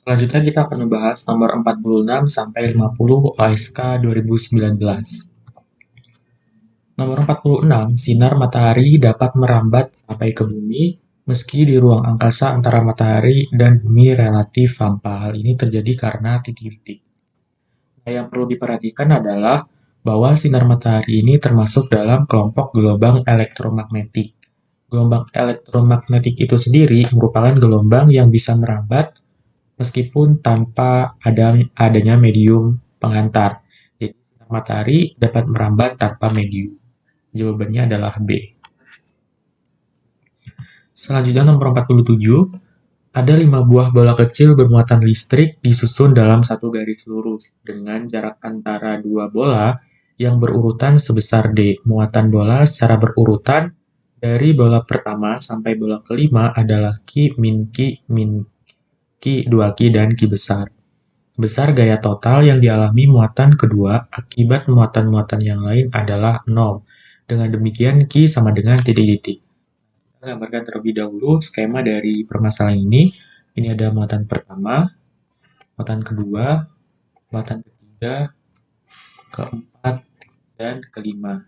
Selanjutnya kita akan membahas nomor 46 sampai 50 OSK 2019. Nomor 46, sinar matahari dapat merambat sampai ke bumi meski di ruang angkasa antara matahari dan bumi relatif hampa. Hal ini terjadi karena titik-titik. Nah, yang perlu diperhatikan adalah bahwa sinar matahari ini termasuk dalam kelompok gelombang elektromagnetik. Gelombang elektromagnetik itu sendiri merupakan gelombang yang bisa merambat meskipun tanpa adanya medium penghantar. Jadi, sinar matahari dapat merambat tanpa medium. Jawabannya adalah B. Selanjutnya nomor 47, ada 5 buah bola kecil bermuatan listrik disusun dalam satu garis lurus dengan jarak antara dua bola yang berurutan sebesar D. Muatan bola secara berurutan dari bola pertama sampai bola kelima adalah Ki, Min Ki, Min Ki, 2 Ki, dan Ki besar. Besar gaya total yang dialami muatan kedua akibat muatan-muatan yang lain adalah 0. Dengan demikian, Ki sama dengan titik-titik. Kita gambarkan terlebih dahulu skema dari permasalahan ini. Ini ada muatan pertama, muatan kedua, muatan ketiga, keempat, dan kelima.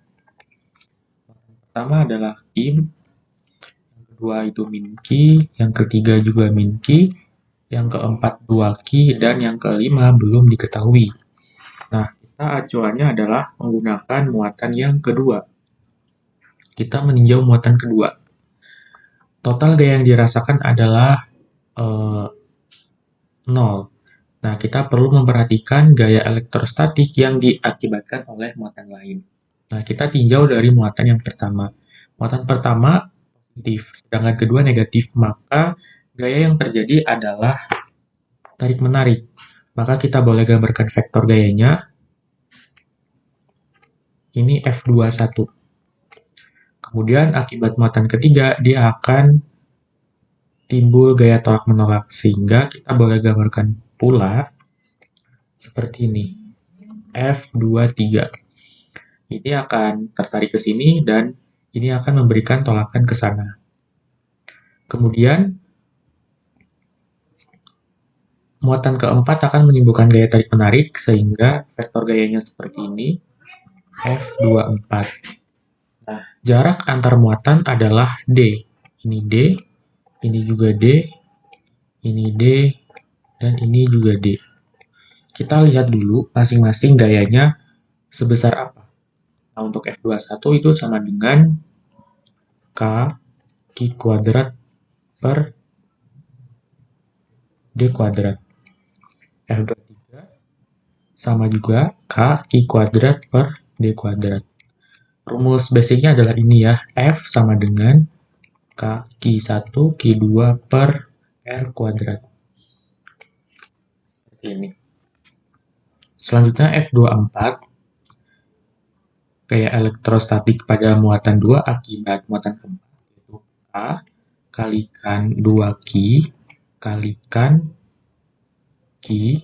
Muatan pertama adalah Ki, yang kedua itu Min Ki, yang ketiga juga Min Ki, yang keempat 2 Ki, dan yang kelima belum diketahui. Nah, kita acuannya adalah menggunakan muatan yang kedua. Kita meninjau muatan kedua. Total gaya yang dirasakan adalah 0. Nah, kita perlu memperhatikan gaya elektrostatik yang diakibatkan oleh muatan lain. Nah, kita tinjau dari muatan yang pertama. Muatan pertama positif, sedangkan kedua negatif. Maka gaya yang terjadi adalah tarik-menarik. Maka kita boleh gambarkan vektor gayanya. Ini F21. Kemudian akibat muatan ketiga, dia akan timbul gaya tolak-menolak. Sehingga kita boleh gambarkan pula seperti ini. F23. Ini akan tertarik ke sini dan ini akan memberikan tolakan ke sana. Kemudian, muatan keempat akan menimbulkan gaya tarik-menarik sehingga vektor gayanya seperti ini, F24. Nah, jarak antar muatan adalah D. Ini D, ini juga D, ini D, dan ini juga D. Kita lihat dulu masing-masing gayanya sebesar apa. Nah, untuk F21 itu sama dengan K Ki kuadrat per D kuadrat. F23 sama juga K Ki kuadrat per D kuadrat. Rumus basicnya adalah ini ya, F sama dengan K Ki1 Ki2 per R kuadrat. Seperti ini. Selanjutnya F24, gaya elektrostatik pada muatan 2 akibat muatan keempat, yaitu K kalikan 2Ki kalikan Ki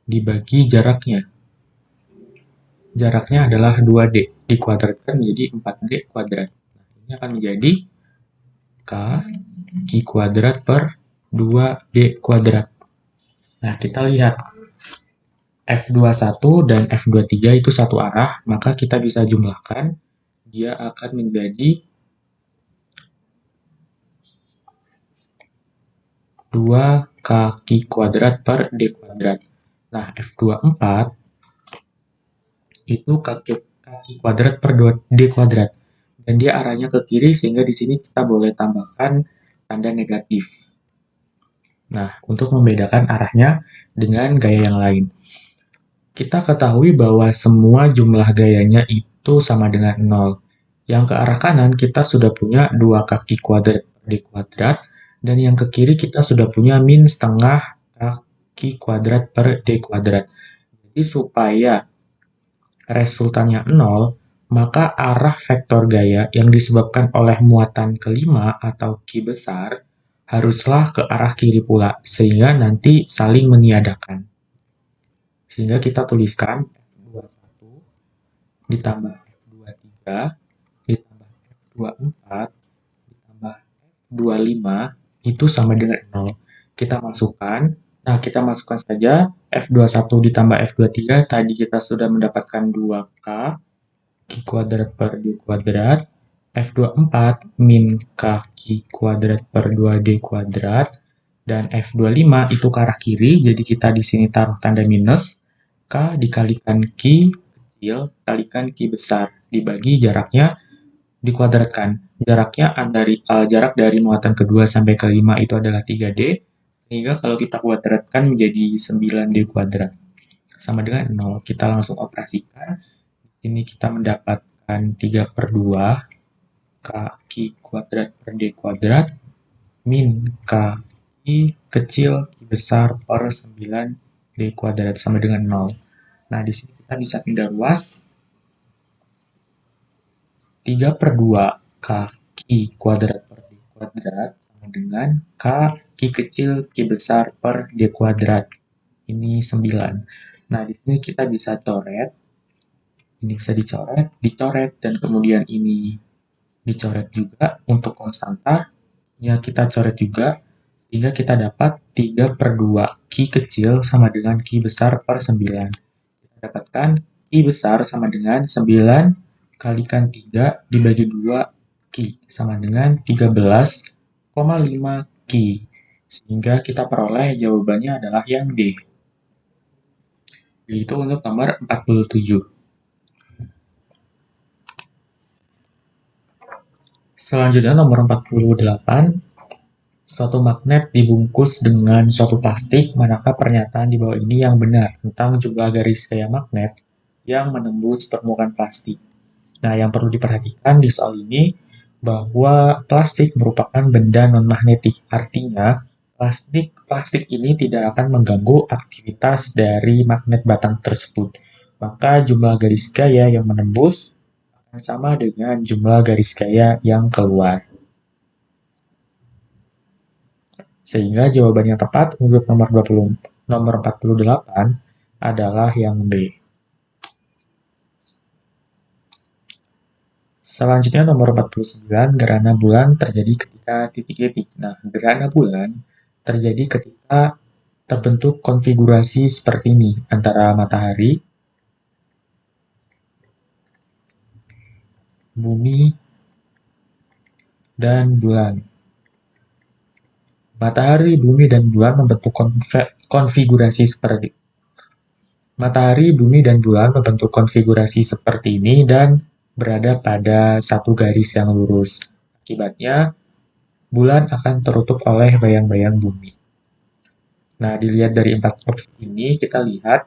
dibagi jaraknya. Jaraknya adalah 2D, dikuadratkan menjadi 4D kuadrat. Nah, ini akan menjadi K Ki kuadrat per 2D kuadrat. Nah, kita lihat F21 dan F23 itu satu arah, maka kita bisa jumlahkan. Dia akan menjadi 2 Ki kuadrat per D kuadrat. Nah, F24 itu Ki kuadrat per D kuadrat. Dan dia arahnya ke kiri, sehingga di sini kita boleh tambahkan tanda negatif. Nah, untuk membedakan arahnya dengan gaya yang lain. Kita ketahui bahwa semua jumlah gayanya itu sama dengan 0. Yang ke arah kanan kita sudah punya 2 Ki kuadrat per D kuadrat, dan yang ke kiri kita sudah punya min setengah Ki kuadrat per D kuadrat. Jadi supaya resultannya 0, maka arah vektor gaya yang disebabkan oleh muatan kelima atau Ki besar haruslah ke arah kiri pula, sehingga nanti saling meniadakan. Sehingga kita tuliskan F21 ditambah F23 ditambah F24 ditambah F25 itu sama dengan 0. Kita masukkan Nah, kita masukkan saja F21 ditambah F23, tadi kita sudah mendapatkan 2K, Q kuadrat per D kuadrat, F24 min K Q kuadrat per 2D kuadrat, dan F25 itu ke arah kiri, jadi kita di sini taruh tanda minus, K dikalikan Q kecil, kalikan Q besar, dibagi jaraknya, dikuadratkan. Jarak dari muatan kedua sampai kelima itu adalah 3D, sehingga kalau kita kuadratkan menjadi 9D kuadrat. Sama dengan 0. Kita langsung operasikan. Di sini kita mendapatkan 3 per 2 K kuadrat per D kuadrat min K kecil Q besar per 9D kuadrat sama dengan 0. Nah, di sini kita bisa pindah ruas. 3 per 2 K kuadrat per D kuadrat sama dengan K kecil Q besar per D kuadrat. Ini 9. Nah, di sini kita bisa coret. Ini bisa dicoret, dan kemudian ini dicoret juga untuk konstanta. Ya, kita coret juga, sehingga kita dapat 3 per 2 Q kecil sama dengan Q besar per 9. Kita dapatkan Q besar sama dengan 9 kalikan 3 dibagi 2 Q sama dengan 13,5 Q. Sehingga kita peroleh jawabannya adalah yang D. Yaitu untuk nomor 47. Selanjutnya nomor 48. Suatu magnet dibungkus dengan suatu plastik, manakah pernyataan di bawah ini yang benar tentang jumlah garis gaya magnet yang menembus permukaan plastik? Nah, yang perlu diperhatikan di soal ini bahwa plastik merupakan benda non-magnetik. Artinya, plastik ini tidak akan mengganggu aktivitas dari magnet batang tersebut. Maka jumlah garis gaya yang menembus akan sama dengan jumlah garis gaya yang keluar. Sehingga jawaban yang tepat untuk nomor 48 adalah yang B. Selanjutnya nomor 49, gerhana bulan terjadi ketika titik-titik. Nah, gerhana bulan terjadi ketika terbentuk konfigurasi seperti ini antara matahari, bumi, dan bulan. Matahari, bumi, dan bulan membentuk konfigurasi seperti Matahari, bumi, dan bulan membentuk konfigurasi seperti ini dan berada pada satu garis yang lurus. Akibatnya, bulan akan tertutup oleh bayang-bayang bumi. Nah, dilihat dari 4 opsi ini, kita lihat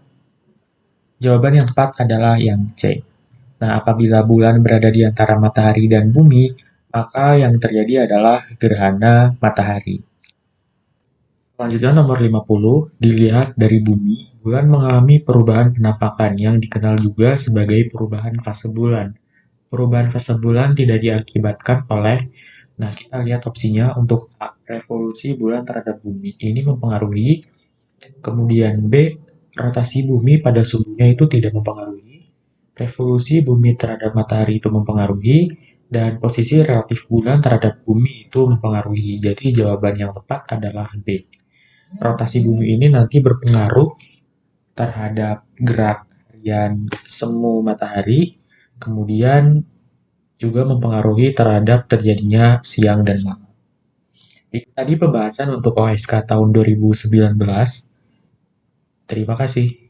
jawaban yang tepat adalah yang C. Nah, apabila bulan berada di antara matahari dan bumi, maka yang terjadi adalah gerhana matahari. Selanjutnya nomor 50, dilihat dari bumi, bulan mengalami perubahan penampakan yang dikenal juga sebagai perubahan fase bulan. Perubahan fase bulan tidak diakibatkan oleh, nah kita lihat opsinya untuk A, revolusi bulan terhadap bumi. Ini mempengaruhi, kemudian B, rotasi bumi pada suhunya itu tidak mempengaruhi, revolusi bumi terhadap matahari itu mempengaruhi, dan posisi relatif bulan terhadap bumi itu mempengaruhi. Jadi jawaban yang tepat adalah B. Rotasi bumi ini nanti berpengaruh terhadap gerak harian semu matahari, kemudian juga mempengaruhi terhadap terjadinya siang dan malam. Tadi pembahasan untuk OSK tahun 2019. Terima kasih.